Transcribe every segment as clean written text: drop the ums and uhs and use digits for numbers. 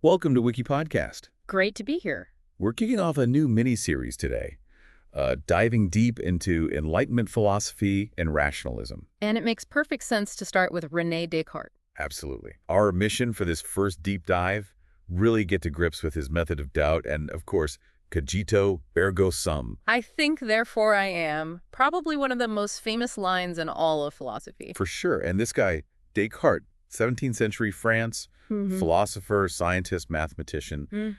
Welcome to WikiPodcast. Great to be here. We're kicking off a new mini-series today, diving deep into Enlightenment philosophy and rationalism. And it makes perfect sense to start with René Descartes. Absolutely. Our mission for this first deep dive, really get to grips with his method of doubt and, of course, Cogito, ergo sum. I think, therefore I am, probably one of the most famous lines in all of philosophy. For sure. And this guy, Descartes, 17th century France, philosopher, scientist, mathematician.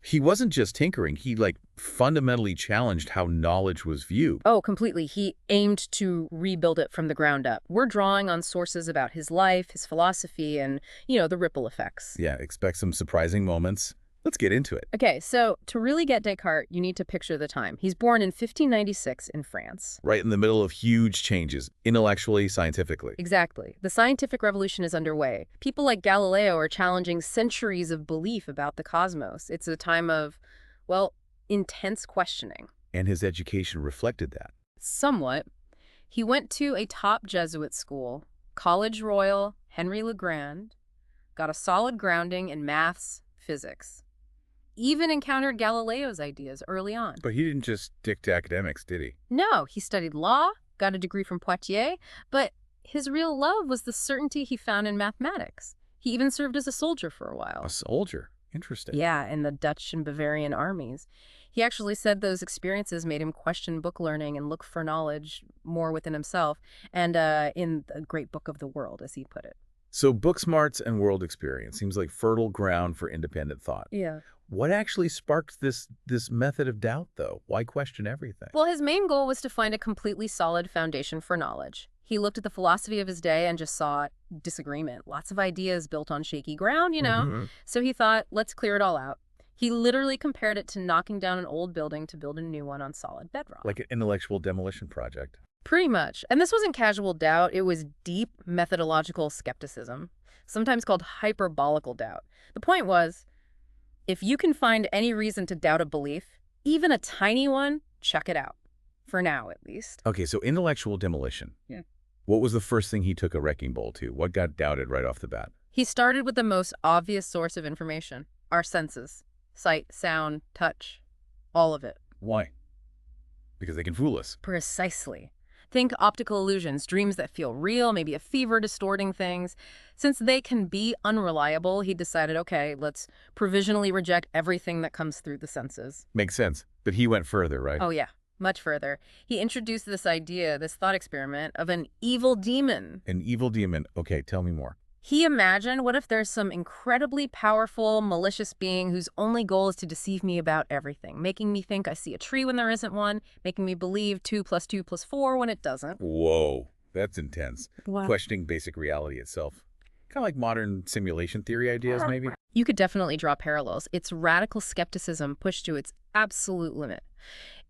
He wasn't just tinkering. He, fundamentally challenged how knowledge was viewed. Oh, completely. He aimed to rebuild it from the ground up. We're drawing on sources about his life, his philosophy, and, the ripple effects. Yeah, expect some surprising moments. Let's get into it. Okay, so to really get Descartes, you need to picture the time. He's born in 1596 in France. Right in the middle of huge changes, intellectually, scientifically. Exactly. The scientific revolution is underway. People like Galileo are challenging centuries of belief about the cosmos. It's a time of, intense questioning. And his education reflected that. Somewhat. He went to a top Jesuit school, College Royal, Henry Legrand, got a solid grounding in maths, physics. Even encountered Galileo's ideas early on. But he didn't just stick to academics, did he? No, he studied law, got a degree from Poitiers, but his real love was the certainty he found in mathematics. He even served as a soldier for a while. A soldier? Interesting. Yeah, in the Dutch and Bavarian armies. He actually said those experiences made him question book learning and look for knowledge more within himself, and in the great book of the world, as he put it. So book smarts and world experience seems like fertile ground for independent thought. Yeah. What actually sparked this method of doubt, though? Why question everything? Well, his main goal was to find a completely solid foundation for knowledge. He looked at the philosophy of his day and just saw disagreement. Lots of ideas built on shaky ground, So he thought, let's clear it all out. He literally compared it to knocking down an old building to build a new one on solid bedrock. Like an intellectual demolition project. Pretty much. And this wasn't casual doubt. It was deep methodological skepticism, sometimes called hyperbolical doubt. The point was, if you can find any reason to doubt a belief, even a tiny one, check it out. For now, at least. Okay, so intellectual demolition. Yeah. What was the first thing he took a wrecking ball to? What got doubted right off the bat? He started with the most obvious source of information, our senses. Sight, sound, touch, all of it. Why? Because they can fool us. Precisely. Think optical illusions, dreams that feel real, maybe a fever distorting things. Since they can be unreliable, he decided, okay, let's provisionally reject everything that comes through the senses. Makes sense. But he went further, right? Oh, yeah. Much further. He introduced this idea, this thought experiment, of an evil demon. An evil demon. Okay, tell me more. He imagined, what if there's some incredibly powerful, malicious being whose only goal is to deceive me about everything, making me think I see a tree when there isn't one, making me believe 2 + 2 + 4 when it doesn't. Whoa, that's intense. Wow. Questioning basic reality itself. Kind of like modern simulation theory ideas, maybe? You could definitely draw parallels. It's radical skepticism pushed to its absolute limit.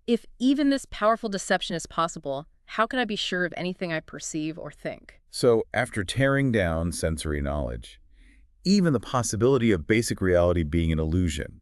If even this powerful deception is possible, how can I be sure of anything I perceive or think? So, after tearing down sensory knowledge, even the possibility of basic reality being an illusion,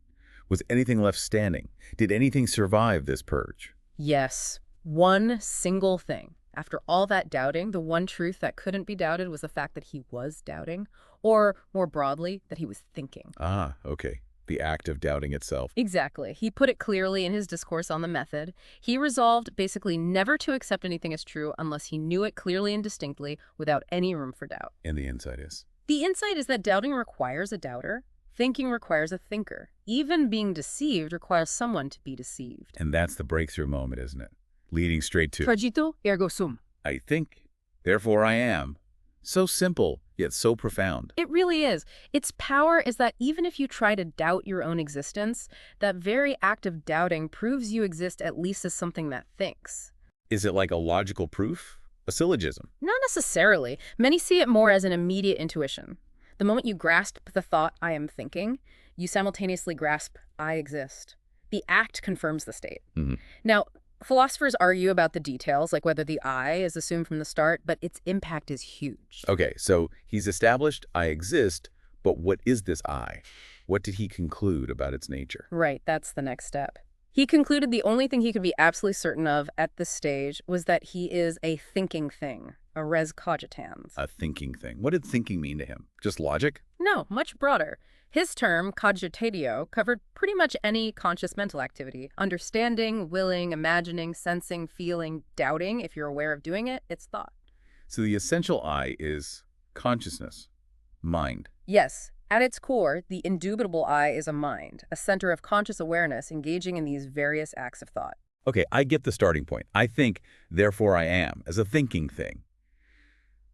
was anything left standing? Did anything survive this purge? Yes, one single thing. After all that doubting, the one truth that couldn't be doubted was the fact that he was doubting, or more broadly, that he was thinking. Ah, okay. The act of doubting itself. Exactly. He put it clearly in his discourse on the method. He resolved basically never to accept anything as true unless he knew it clearly and distinctly without any room for doubt. And the insight is? The insight is that doubting requires a doubter. Thinking requires a thinker. Even being deceived requires someone to be deceived. And that's the breakthrough moment, isn't it? Leading straight to, Cogito, ergo sum. I think, therefore I am. So simple, yet so profound. It really is. Its power is that even if you try to doubt your own existence, that very act of doubting proves you exist at least as something that thinks. Is it like a logical proof? A syllogism? Not necessarily. Many see it more as an immediate intuition. The moment you grasp the thought, I am thinking, you simultaneously grasp, I exist. The act confirms the state. Now, philosophers argue about the details, like whether the I is assumed from the start, but its impact is huge. Okay, so he's established I exist, but what is this I? What did he conclude about its nature? Right, that's the next step. He concluded the only thing he could be absolutely certain of at this stage was that he is a thinking thing, a res cogitans. A thinking thing. What did thinking mean to him? Just logic? No, much broader. His term, cogitatio, covered pretty much any conscious mental activity. Understanding, willing, imagining, sensing, feeling, doubting. If you're aware of doing it, it's thought. So the essential I is consciousness, mind. Yes, at its core, the indubitable I is a mind, a center of conscious awareness engaging in these various acts of thought. Okay, I get the starting point. I think, therefore I am, as a thinking thing.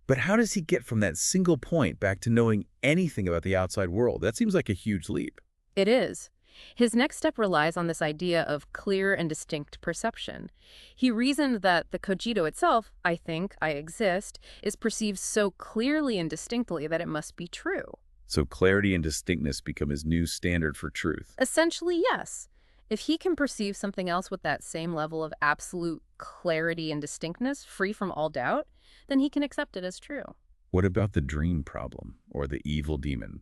But how does he get from that single point back to knowing anything about the outside world? That seems like a huge leap. It is. His next step relies on this idea of clear and distinct perception. He reasoned that the cogito itself, I think, I exist, is perceived so clearly and distinctly that it must be true. So clarity and distinctness become his new standard for truth. Essentially, yes. If he can perceive something else with that same level of absolute clarity and distinctness, free from all doubt, then he can accept it as true. What about the dream problem, or the evil demon?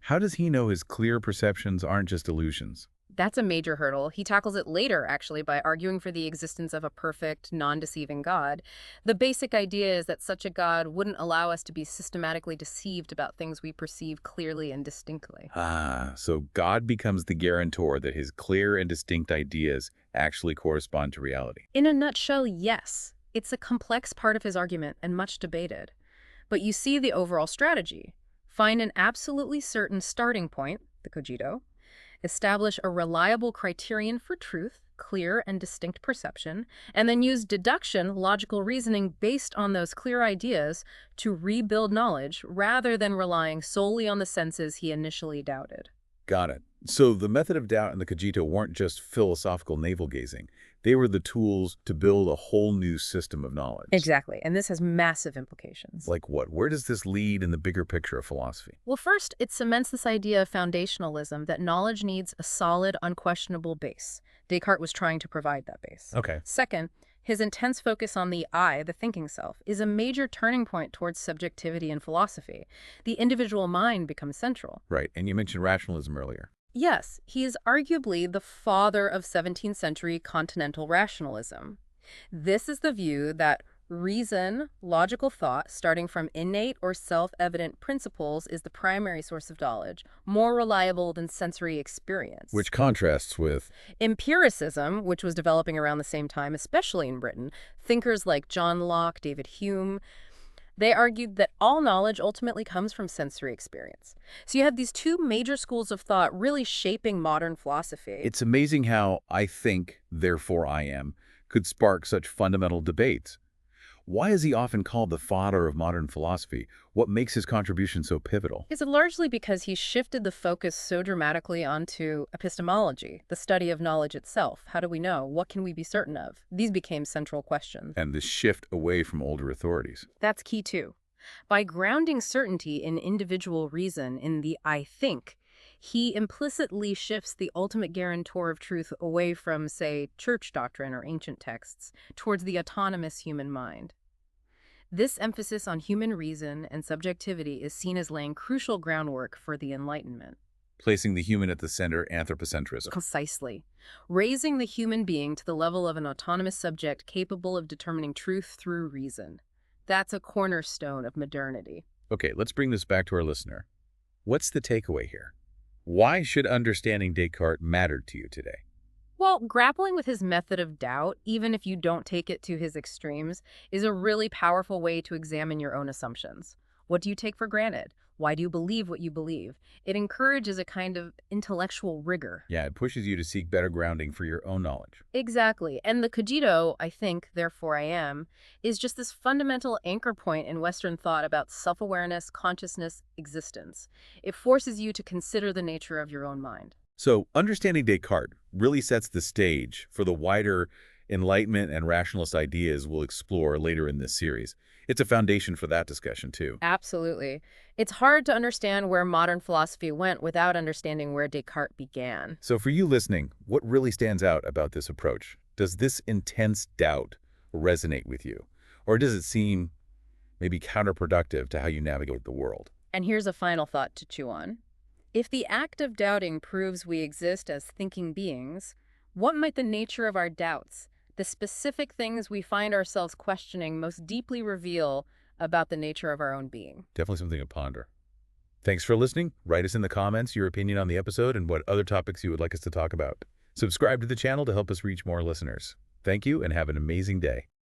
How does he know his clear perceptions aren't just illusions? That's a major hurdle. He tackles it later, actually, by arguing for the existence of a perfect, non-deceiving God. The basic idea is that such a God wouldn't allow us to be systematically deceived about things we perceive clearly and distinctly. So God becomes the guarantor that his clear and distinct ideas actually correspond to reality. In a nutshell, yes. It's a complex part of his argument and much debated. But you see the overall strategy. Find an absolutely certain starting point, the cogito, establish a reliable criterion for truth, clear and distinct perception, and then use deduction, logical reasoning based on those clear ideas to rebuild knowledge rather than relying solely on the senses he initially doubted. Got it. So the method of doubt and the cogito weren't just philosophical navel-gazing. They were the tools to build a whole new system of knowledge. Exactly, and this has massive implications. Like what? Where does this lead in the bigger picture of philosophy? Well, first, it cements this idea of foundationalism that knowledge needs a solid, unquestionable base. Descartes was trying to provide that base. Okay. Second, his intense focus on the I, the thinking self, is a major turning point towards subjectivity in philosophy. The individual mind becomes central. Right, and you mentioned rationalism earlier. Yes, he is arguably the father of 17th century continental rationalism. This is the view that reason, logical thought, starting from innate or self-evident principles is the primary source of knowledge, more reliable than sensory experience. Which contrasts with Empiricism, which was developing around the same time, especially in Britain. Thinkers like John Locke, David Hume, they argued that all knowledge ultimately comes from sensory experience. So you have these two major schools of thought really shaping modern philosophy. It's amazing how I think, therefore I am, could spark such fundamental debates. Why is he often called the father of modern philosophy? What makes his contribution so pivotal? Is it largely because he shifted the focus so dramatically onto epistemology, the study of knowledge itself? How do we know? What can we be certain of? These became central questions. And this shift away from older authorities. That's key too. By grounding certainty in individual reason in the I think, he implicitly shifts the ultimate guarantor of truth away from, say, church doctrine or ancient texts, towards the autonomous human mind. This emphasis on human reason and subjectivity is seen as laying crucial groundwork for the Enlightenment. Placing the human at the center, anthropocentrism. Precisely. Raising the human being to the level of an autonomous subject capable of determining truth through reason. That's a cornerstone of modernity. Okay, let's bring this back to our listener. What's the takeaway here? Why should understanding Descartes matter to you today? Well, grappling with his method of doubt, even if you don't take it to his extremes, is a really powerful way to examine your own assumptions. What do you take for granted? Why do you believe what you believe? It encourages a kind of intellectual rigor. Yeah, it pushes you to seek better grounding for your own knowledge. Exactly. And the cogito, I think, therefore I am, is just this fundamental anchor point in Western thought about self-awareness, consciousness, existence. It forces you to consider the nature of your own mind. So, understanding Descartes really sets the stage for the wider Enlightenment and rationalist ideas we'll explore later in this series. It's a foundation for that discussion, too. Absolutely. It's hard to understand where modern philosophy went without understanding where Descartes began. So for you listening, what really stands out about this approach? Does this intense doubt resonate with you? Or does it seem maybe counterproductive to how you navigate the world? And here's a final thought to chew on. If the act of doubting proves we exist as thinking beings, what might the nature of our doubts, the specific things we find ourselves questioning, most deeply reveal about the nature of our own being? Definitely something to ponder. Thanks for listening. Write us in the comments your opinion on the episode and what other topics you would like us to talk about. Subscribe to the channel to help us reach more listeners. Thank you and have an amazing day.